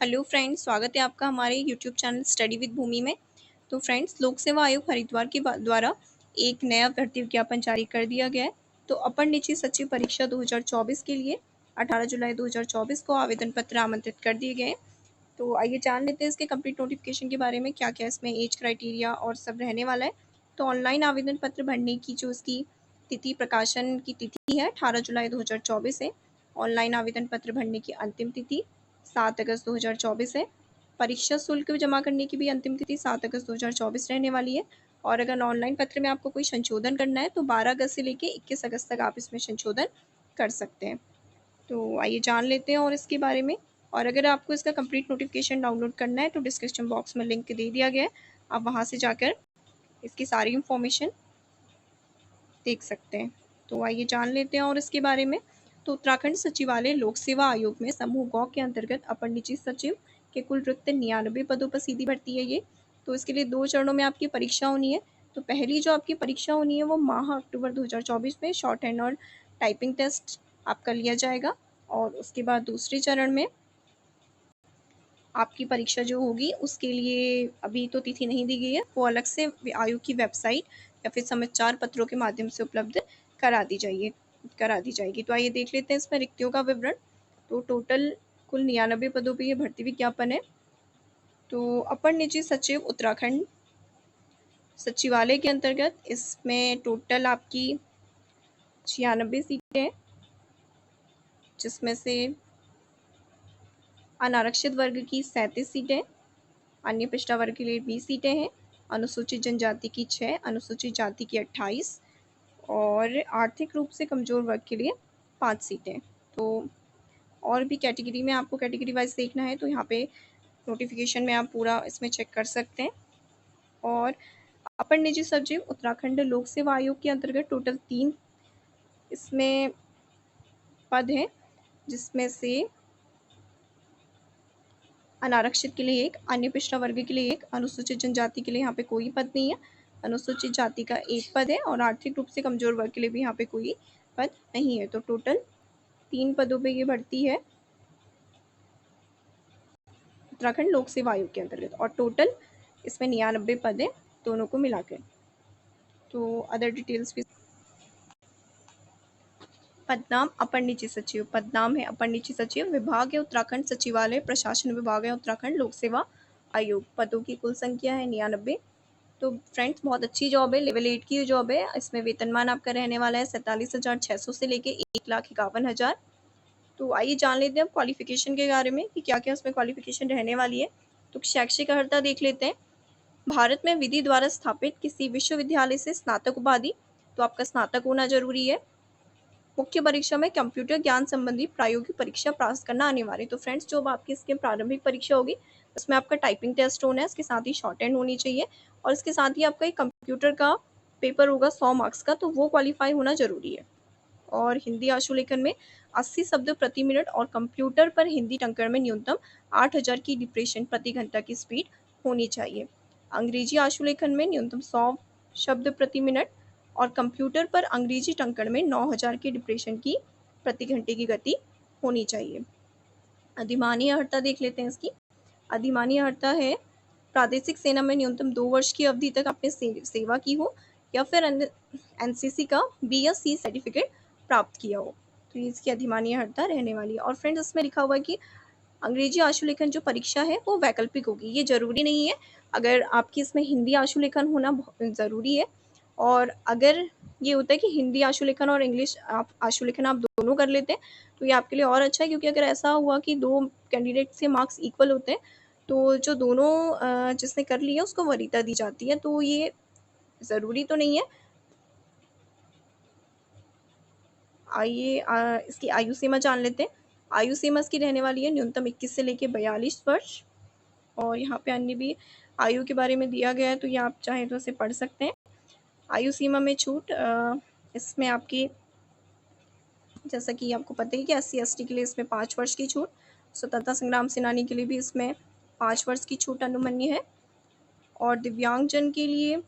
Hello friends, स्वागत है आपका हमारे यूट्यूब चैनल स्टडी विद भूमि में। तो फ्रेंड्स, लोक सेवा आयोग हरिद्वार के द्वारा एक नया भर्ती विज्ञापन जारी कर दिया गया है। तो अपर निजी सचिव परीक्षा 2024 के लिए 18 जुलाई 2024 को आवेदन पत्र आमंत्रित कर दिए गए हैं। तो आइए जान लेते हैं इसके कंप्लीट नोटिफिकेशन के बारे में, क्या क्या इसमें एज क्राइटेरिया और सब रहने वाला है। तो ऑनलाइन आवेदन पत्र भरने की जो इसकी तिथि, प्रकाशन की तिथि है 18 जुलाई 2024 है। ऑनलाइन आवेदन पत्र भरने की अंतिम तिथि 7 अगस्त 2024 है। परीक्षा शुल्क जमा करने की भी अंतिम तिथि 7 अगस्त 2024 रहने वाली है। और अगर ऑनलाइन पत्र में आपको कोई संशोधन करना है तो 12 अगस्त से लेकर 21 अगस्त तक आप इसमें संशोधन कर सकते हैं। तो आइए जान लेते हैं और इसके बारे में। और अगर आपको इसका कंप्लीट नोटिफिकेशन डाउनलोड करना है तो डिस्क्रिप्शन बॉक्स में लिंक दे दिया गया है, आप वहां से जाकर इसकी सारी इंफॉर्मेशन देख सकते हैं। तो आइए जान लेते हैं और इसके बारे में। तो उत्तराखंड सचिवालय लोक सेवा आयोग में समूह गौ के अंतर्गत अपर निजी सचिव के कुल रिक्त 99 पदों पर सीधी भर्ती है ये। तो इसके लिए 2 चरणों में आपकी परीक्षा होनी है। तो पहली जो आपकी परीक्षा होनी है वो माह अक्टूबर 2024 में शॉर्ट हैंड और टाइपिंग टेस्ट आपका लिया जाएगा। और उसके बाद दूसरे चरण में आपकी परीक्षा जो होगी उसके लिए अभी तो तिथि नहीं दी गई है, वो अलग से आयोग की वेबसाइट या फिर समाचार पत्रों के माध्यम से उपलब्ध करा दी जाएगी। तो आइए देख लेते हैं इसमें रिक्तियों का विवरण। तो टोटल कुल 99 पदों पर यह भर्ती विज्ञापन है। तो अपर निजी सचिव उत्तराखंड सचिवालय के अंतर्गत इसमें टोटल आपकी 96 सीटें हैं, जिसमें से अनारक्षित वर्ग की 37 सीटें, अन्य पिछड़ा वर्ग के लिए 20 सीटें हैं, अनुसूचित जनजाति की 6, अनुसूचित जाति की 28 और आर्थिक रूप से कमजोर वर्ग के लिए 5 सीटें। तो और भी कैटेगरी में आपको कैटेगरी वाइज देखना है तो यहाँ पे नोटिफिकेशन में आप पूरा इसमें चेक कर सकते हैं। और अपर निजी सचिव उत्तराखंड लोक सेवा आयोग के अंतर्गत टोटल 3 इसमें पद हैं, जिसमें से अनारक्षित के लिए 1, अन्य पिछड़ा वर्ग के लिए 1, अनुसूचित जनजाति के लिए यहाँ पे कोई पद नहीं है, अनुसूचित जाति का 1 पद है और आर्थिक रूप से कमजोर वर्ग के लिए भी यहाँ पे कोई पद नहीं है। तो टोटल 3 पदों पे ये भर्ती है उत्तराखंड लोक सेवा आयोग के अंतर्गत। और टोटल इसमें 99 पद है दोनों को मिलाकर। तो अदर डिटेल्स भी। पदनाम अपर निजी सचिव, पदनाम है अपर निजी सचिव, विभाग है उत्तराखंड सचिवालय प्रशासन विभाग है उत्तराखंड लोक सेवा आयोग। पदों की कुल संख्या है 99। तो फ्रेंड्स, बहुत अच्छी जॉब है, लेवल 8 की जॉब है। इसमें वेतनमान आपका रहने वाला है 47,600 से लेके 1,51,000। तो आइए जान लेते हैं अब क्वालिफिकेशन के बारे में कि क्या क्या उसमें क्वालिफिकेशन रहने वाली है। तो शैक्षिक अर्हता देख लेते हैं। भारत में विधि द्वारा स्थापित किसी विश्वविद्यालय से स्नातक उपाधि, तो आपका स्नातक होना जरूरी है। मुख्य परीक्षा में कंप्यूटर ज्ञान संबंधी प्रायोगिक परीक्षा पास करना अनिवार्य है। तो फ्रेंड्स, जो आपकी इसकी प्रारंभिक परीक्षा होगी उसमें आपका टाइपिंग टेस्ट होना है, इसके साथ ही शॉर्ट हैंड होनी चाहिए और इसके साथ ही आपका एक कंप्यूटर का पेपर होगा 100 मार्क्स का, तो वो क्वालिफाई होना जरूरी है। और हिंदी आशुलेखन में 80 शब्द प्रति मिनट और कंप्यूटर पर हिंदी टंकण में न्यूनतम 8000 की डिप्रेशन प्रति घंटा की स्पीड होनी चाहिए। अंग्रेजी आशुलेखन में न्यूनतम 100 शब्द प्रति मिनट और कंप्यूटर पर अंग्रेजी टंकण में 9000 की डिप्रेशन की प्रति घंटे की गति होनी चाहिए। अधिमानी अर्हता देख लेते हैं इसकी। अधिमानी अर्हता है प्रादेशिक सेना में न्यूनतम 2 वर्ष की अवधि तक आपने सेवा की हो या फिर एनसीसी का बी या सी सर्टिफिकेट प्राप्त किया हो, तो ये इसकी अधिमानी अर्हता रहने वाली है। और फ्रेंड्स, इसमें लिखा हुआ है कि अंग्रेजी आशुलेखन जो परीक्षा है वो वैकल्पिक होगी, ये जरूरी नहीं है। अगर आपकी इसमें हिंदी आशुलेखन होना बहुत जरूरी है। और अगर ये होता है कि हिंदी आशुलेखन और इंग्लिश आप आशुलेखन आप दोनों कर लेते हैं तो ये आपके लिए और अच्छा है, क्योंकि अगर ऐसा हुआ कि 2 कैंडिडेट से मार्क्स इक्वल होते हैं तो जो दोनों जिसने कर लिया उसको वरीयता दी जाती है, तो ये ज़रूरी तो नहीं है। आइए इसकी आयु सीमा जान लेते हैं। आयु सीमा इसकी रहने वाली है न्यूनतम 21 से लेके 42 वर्ष। और यहाँ पे अन्य भी आयु के बारे में दिया गया है, तो ये आप चाहें तो इसे पढ़ सकते हैं। आयु सीमा में छूट इसमें आपकी, जैसा कि आपको पता है कि SC/ST के लिए इसमें 5 वर्ष की छूट, स्वतंत्रता संग्राम सेनानी के लिए भी इसमें 5 वर्ष की छूट अनुमन्य है और दिव्यांगजन के लिए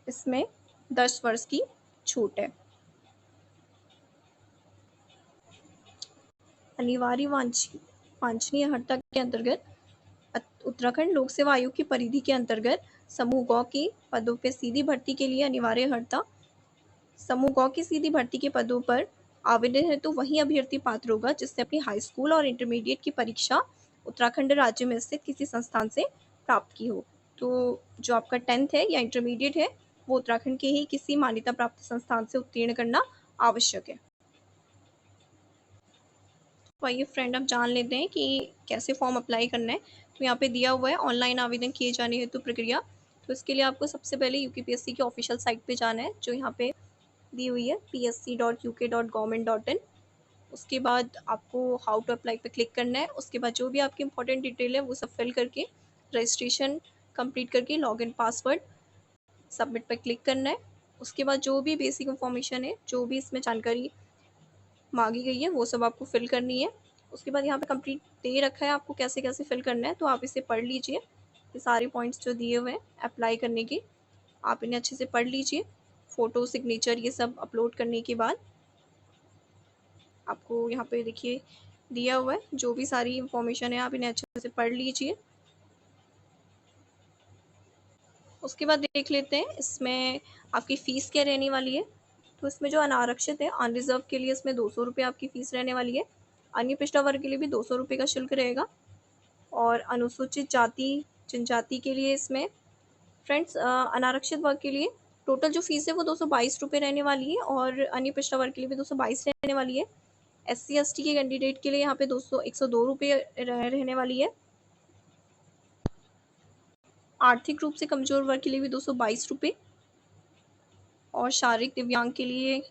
इसमें 10 वर्ष की छूट है। अनिवार्य वांछनीय अर्हता के अंतर्गत उत्तराखंड लोक सेवा आयोग की परिधि के अंतर्गत समूह ग के पदों पे सीधी भर्ती के लिए अनिवार्य अर्हता। समूह ग की सीधी भर्ती के पदों पर आवेदन हेतु वही अभ्यर्थी पात्र होगा जिसने अपनी हाई स्कूल और इंटरमीडिएट की परीक्षा उत्तराखंड राज्य में स्थित किसी संस्थान से प्राप्त की हो। तो जो आपका 10th है या इंटरमीडिएट है वो उत्तराखंड के ही किसी मान्यता प्राप्त संस्थान से उत्तीर्ण करना आवश्यक है। तो आइए फ्रेंड, अब जान लेते हैं कि कैसे फॉर्म अप्लाई करना है। तो यहाँ पे दिया हुआ है ऑनलाइन आवेदन किए जाने हेतु प्रक्रिया। तो इसके लिए आपको सबसे पहले यूपीपीएससी की ऑफिशियल साइट पे जाना है जो यहाँ पे दी हुई है psc.uk.government.in। उसके बाद आपको हाउ टू अप्लाई पे क्लिक करना है। उसके बाद जो भी आपकी इंपॉर्टेंट डिटेल है वो सब फिल करके रजिस्ट्रेशन कंप्लीट करके लॉगिन पासवर्ड सबमिट पर क्लिक करना है। उसके बाद जो भी बेसिक इंफॉर्मेशन है, जो भी इसमें जानकारी मांगी गई है, वो सब आपको फिल करनी है। उसके बाद यहाँ पे कंप्लीट दे रखा है आपको कैसे कैसे फिल करना है, तो आप इसे पढ़ लीजिए। ये सारे पॉइंट्स जो दिए हुए हैं अप्लाई करने के, आप इन्हें अच्छे से पढ़ लीजिए। फ़ोटो, सिग्नेचर ये सब अपलोड करने के बाद आपको यहाँ पे देखिए दिया हुआ है जो भी सारी इंफॉर्मेशन है, आप इन्हें अच्छे से पढ़ लीजिए। उसके बाद देख लेते हैं इसमें आपकी फ़ीस क्या रहने वाली है। तो इसमें जो अनारक्षित है, अनरिजर्व के लिए इसमें 200 रुपये आपकी फ़ीस रहने वाली है। अन्य पिछड़ा वर्ग के लिए भी 200 रुपये का शुल्क रहेगा। और अनुसूचित जाति जनजाति के लिए इसमें फ्रेंड्स अनारक्षित वर्ग के लिए टोटल जो फीस है वो 222 रुपये रहने वाली है और अन्य पिछड़ा वर्ग के लिए भी 222 रहने वाली है। SC ST के कैंडिडेट के लिए यहाँ पे 102 रुपये रहने वाली है। आर्थिक रूप से कमजोर वर्ग के लिए भी 222 रुपये और शारीरिक दिव्यांग के लिए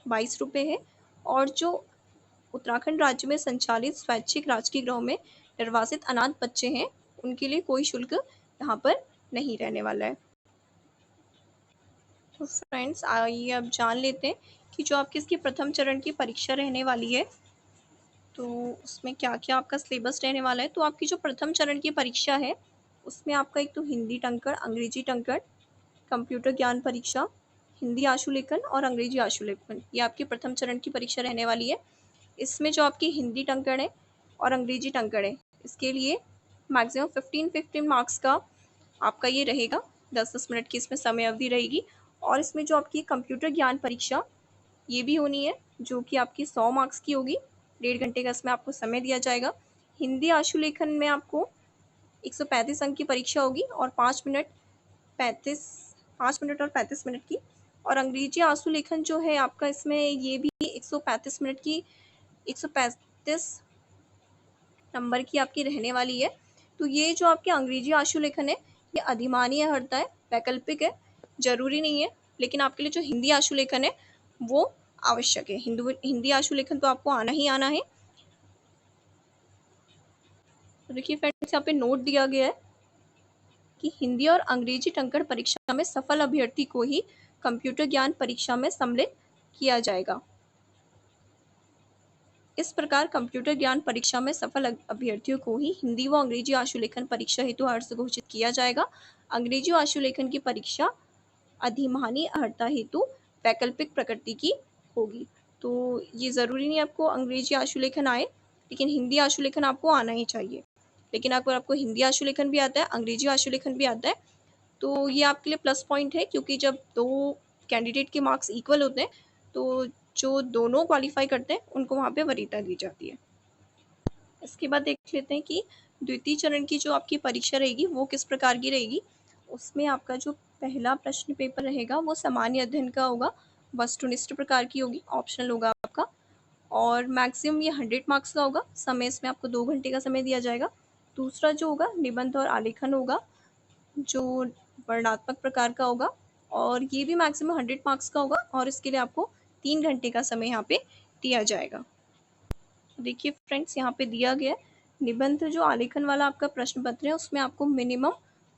22 रुपये है। और जो उत्तराखंड राज्य में संचालित स्वैच्छिक राजकीय गृहों में निर्वासित अनाथ बच्चे हैं उनके लिए कोई शुल्क यहाँ पर नहीं रहने वाला है। तो फ्रेंड्स आइए अब जान लेते हैं कि जो आपकी इसकी प्रथम चरण की परीक्षा रहने वाली है तो उसमें क्या क्या आपका सिलेबस रहने वाला है। तो आपकी जो प्रथम चरण की परीक्षा है उसमें आपका एक तो हिंदी टंकण, अंग्रेजी टंकण, कंप्यूटर ज्ञान परीक्षा, हिंदी आशुलेखन और अंग्रेजी आशुलेखन, ये आपकी प्रथम चरण की परीक्षा रहने वाली है। इसमें जो आपकी हिंदी टंकण है और अंग्रेजी टंकण है इसके लिए मैक्सिमम 15 मार्क्स का आपका ये रहेगा। 10-10 मिनट की इसमें समय अवधि रहेगी। और इसमें जो आपकी कंप्यूटर ज्ञान परीक्षा ये भी होनी है जो कि आपकी 100 मार्क्स की होगी। 1.5 घंटे का इसमें आपको समय दिया जाएगा। हिंदी आशुलेखन में आपको 135 अंक की परीक्षा होगी और 5 मिनट और 35 मिनट की। और अंग्रेजी आशुलेखन जो है आपका इसमें ये भी 135 मिनट की 135 नंबर की आपकी रहने वाली है। तो ये जो आपके अंग्रेजी आशुलेखन है ये अधिमानी अर्हता है, वैकल्पिक है, जरूरी नहीं है। लेकिन आपके लिए जो हिंदी आशुलेखन है वो आवश्यक है। हिंदी आशुलेखन तो आपको आना ही आना है। तो देखिए फ्रेंड्स यहाँ पे नोट दिया गया है कि हिंदी और अंग्रेजी टंकण परीक्षा में सफल अभ्यर्थी को ही कंप्यूटर ज्ञान परीक्षा में सम्मिलित किया जाएगा। इस प्रकार कंप्यूटर ज्ञान परीक्षा में सफल अभ्यर्थियों को ही हिंदी व अंग्रेजी आशुलेखन परीक्षा हेतु अर्हता घोषित किया जाएगा। अंग्रेजी आशुलेखन की परीक्षा अधिमानी अर्हता हेतु वैकल्पिक प्रकृति की होगी। तो ये ज़रूरी नहीं आपको अंग्रेजी आशुलेखन आए, लेकिन हिंदी आशुलेखन आपको आना ही चाहिए। लेकिन अगर आपको हिंदी आशुलेखन भी आता है, अंग्रेजी आशुलेखन भी आता है, तो ये आपके लिए प्लस पॉइंट है क्योंकि जब दो कैंडिडेट के मार्क्स इक्वल होते हैं तो जो दोनों क्वालिफाई करते हैं उनको वहाँ पे वरीयता दी जाती है। इसके बाद देख लेते हैं कि द्वितीय चरण की जो आपकी परीक्षा रहेगी वो किस प्रकार की रहेगी। उसमें आपका जो पहला प्रश्न पेपर रहेगा वो सामान्य अध्ययन का होगा, वस्तुनिष्ठ प्रकार की होगी, ऑप्शनल होगा आपका। और मैक्सिमम ये 100 मार्क्स का होगा। समय इसमें आपको 2 घंटे का समय दिया जाएगा। दूसरा जो होगा निबंध और आलेखन होगा जो वर्णात्मक प्रकार का होगा और ये भी मैक्सिमम 100 मार्क्स का होगा और इसके लिए आपको 3 घंटे का समय यहाँ पे दिया जाएगा। देखिए फ्रेंड्स यहाँ पे दिया गया है निबंध जो आलेखन वाला आपका प्रश्न पत्र है उसमें आपको मिनिमम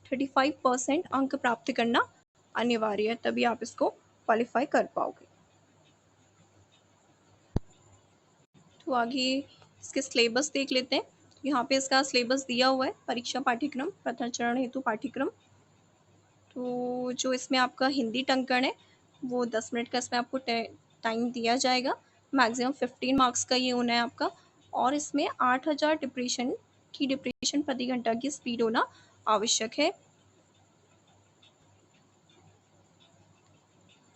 35% अंक प्राप्त करना अनिवार्य है, तभी आप इसको क्वालिफाई कर पाओगे। तो आगे इसके सिलेबस देख लेते हैं। यहाँ पे इसका सिलेबस दिया हुआ है, परीक्षा पाठ्यक्रम, प्रथम चरण हेतु पाठ्यक्रम। तो जो इसमें आपका हिंदी टंकण है वो 10 मिनट का इसमें आपको टाइम दिया जाएगा। मैक्सिमम 15 मार्क्स का ये होना है आपका। और इसमें 8000 डिप्रेशन प्रति घंटा की स्पीड होना आवश्यक है।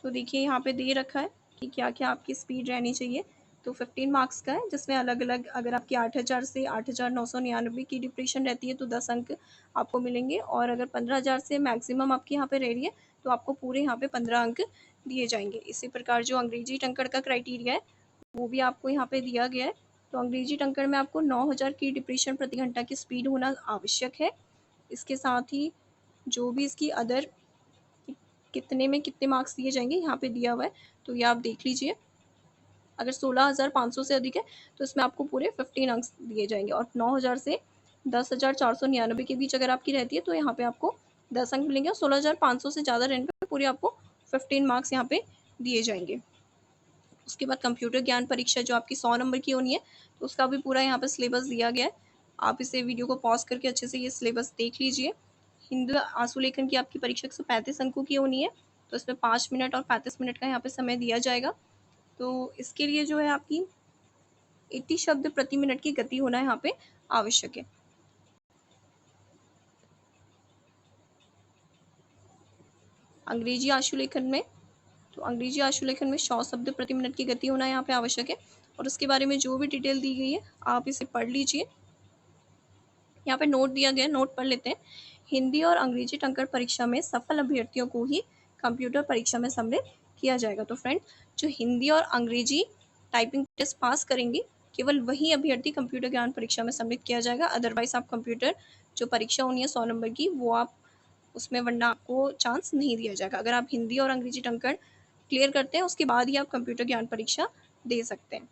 तो देखिए यहाँ पे दे रखा है कि क्या क्या आपकी स्पीड रहनी चाहिए। तो 15 मार्क्स का है, जिसमें अलग अलग, अगर आपकी 8000 से 8999 की डिप्रेशन रहती है तो 10 अंक आपको मिलेंगे, और अगर 15000 से मैक्सिमम आपकी यहाँ पे रह रही है तो आपको पूरे यहाँ पे 15 अंक दिए जाएंगे। इसी प्रकार जो अंग्रेजी टंकण का क्राइटेरिया है वो भी आपको यहाँ पे दिया गया है। तो अंग्रेजी टंकण में आपको 9000 की डिप्रेशन प्रति घंटा की स्पीड होना आवश्यक है। इसके साथ ही जो भी इसकी अदर कितने में कितने मार्क्स दिए जाएंगे यहाँ पे दिया हुआ है, तो ये आप देख लीजिए। अगर 16500 से अधिक है तो इसमें आपको पूरे 15 अंक दिए जाएंगे, और 9000 से 10499 के बीच अगर आपकी रहती है तो यहाँ पे आपको 10 अंक मिलेंगे, और 16500 से ज़्यादा रहने पर पूरे आपको 15 मार्क्स यहाँ पे दिए जाएंगे। उसके बाद कंप्यूटर ज्ञान परीक्षा जो आपकी 100 नंबर की होनी है, तो उसका भी पूरा यहाँ पे सिलेबस दिया गया है। आप इसे वीडियो को पॉज करके अच्छे से ये सिलेबस देख लीजिए। हिंदी आशुलेखन की आपकी परीक्षा 135 अंकों की होनी है, तो इसमें 5 मिनट और 35 मिनट का यहाँ पे समय दिया जाएगा। तो इसके लिए जो है आपकी 80 शब्द प्रति मिनट की गति होना यहाँ पे आवश्यक है। अंग्रेजी आशुलेखन में, तो अंग्रेजी आशुलेखन में 100 शब्द प्रति मिनट की गति होना यहाँ पे आवश्यक है, और उसके बारे में जो भी डिटेल दी गई है आप इसे पढ़ लीजिए। यहाँ पे नोट दिया गया है, नोट पढ़ लेते हैं। हिंदी और अंग्रेजी टंकण परीक्षा में सफल अभ्यर्थियों को ही कंप्यूटर परीक्षा में सम्मिलित किया जाएगा। तो फ्रेंड, जो हिंदी और अंग्रेजी टाइपिंग टेस्ट पास करेंगे केवल वही अभ्यर्थी कंप्यूटर ज्ञान परीक्षा में सम्मिलित किया जाएगा। अदरवाइज आप कंप्यूटर जो परीक्षा होनी है 100 नंबर की, वो आप उसमें, वरना आपको चांस नहीं दिया जाएगा। अगर आप हिंदी और अंग्रेजी टंकण क्लियर करते हैं उसके बाद ही आप कंप्यूटर ज्ञान परीक्षा दे सकते हैं।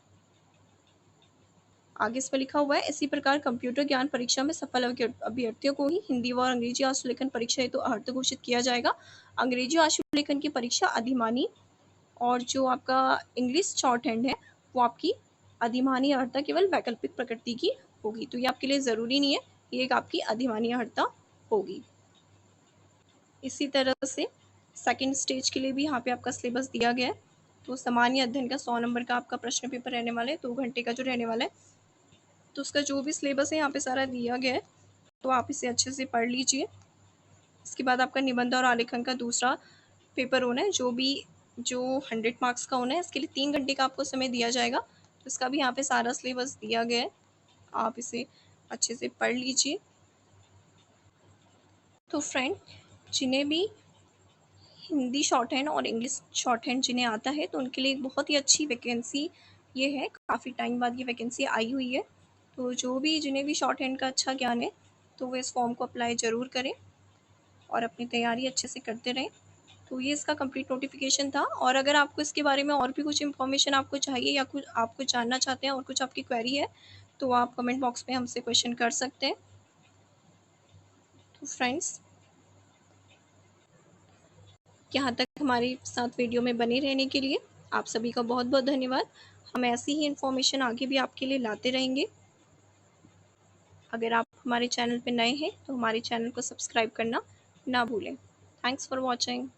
आगे इस पर लिखा हुआ है, इसी प्रकार कंप्यूटर ज्ञान परीक्षा में सफल अभ्यर्थियों को ही हिंदी व अंग्रेजी आशुलेखन परीक्षा हेतु अर्हता घोषित किया जाएगा। अंग्रेजी आशुलेखन की परीक्षा अधिमानी, और जो आपका इंग्लिश शॉर्ट हैंड है वो आपकी अधिमानी अर्हता केवल वैकल्पिक प्रकृति की होगी। तो ये आपके लिए ज़रूरी नहीं है, ये एक आपकी अधिमानी अर्हता होगी। इसी तरह से सेकेंड स्टेज के लिए भी यहाँ पे आपका सिलेबस दिया गया है। तो सामान्य अध्ययन का 100 नंबर का आपका प्रश्न पेपर रहने वाला है, 2 घंटे का जो रहने वाला है। तो उसका जो भी सिलेबस है यहाँ पे सारा दिया गया है, तो आप इसे अच्छे से पढ़ लीजिए। इसके बाद आपका निबंध और आलेखन का दूसरा पेपर होना है, जो 100 मार्क्स का होना है। इसके लिए 3 घंटे का आपको समय दिया जाएगा। तो इसका भी यहाँ पे सारा सिलेबस दिया गया है, आप इसे अच्छे से पढ़ लीजिए। तो फ्रेंड, जिन्हें भी हिंदी शॉर्ट हैंड और इंग्लिश शॉर्ट हैंड जिन्हें आता है, तो उनके लिए एक बहुत ही अच्छी वैकेंसी ये है। काफ़ी टाइम बाद ये वैकेंसी आई हुई है। तो जो भी, जिन्हें भी शॉर्ट हैंड का अच्छा ज्ञान है, तो वो इस फॉर्म को अप्लाई ज़रूर करें और अपनी तैयारी अच्छे से करते रहें। तो ये इसका कंप्लीट नोटिफिकेशन था, और अगर आपको इसके बारे में और भी कुछ इन्फॉर्मेशन आपको चाहिए, या कुछ आप कुछ जानना चाहते हैं और कुछ आपकी क्वेरी है, तो आप कमेंट बॉक्स में हमसे क्वेश्चन कर सकते हैं। तो फ्रेंड्स, यहाँ तक हमारे साथ वीडियो में बने रहने के लिए आप सभी का बहुत बहुत धन्यवाद। हम ऐसी ही इन्फॉर्मेशन आगे भी आपके लिए लाते रहेंगे। अगर आप हमारे चैनल पर नए हैं तो हमारे चैनल को सब्सक्राइब करना ना भूलें। Thanks for watching.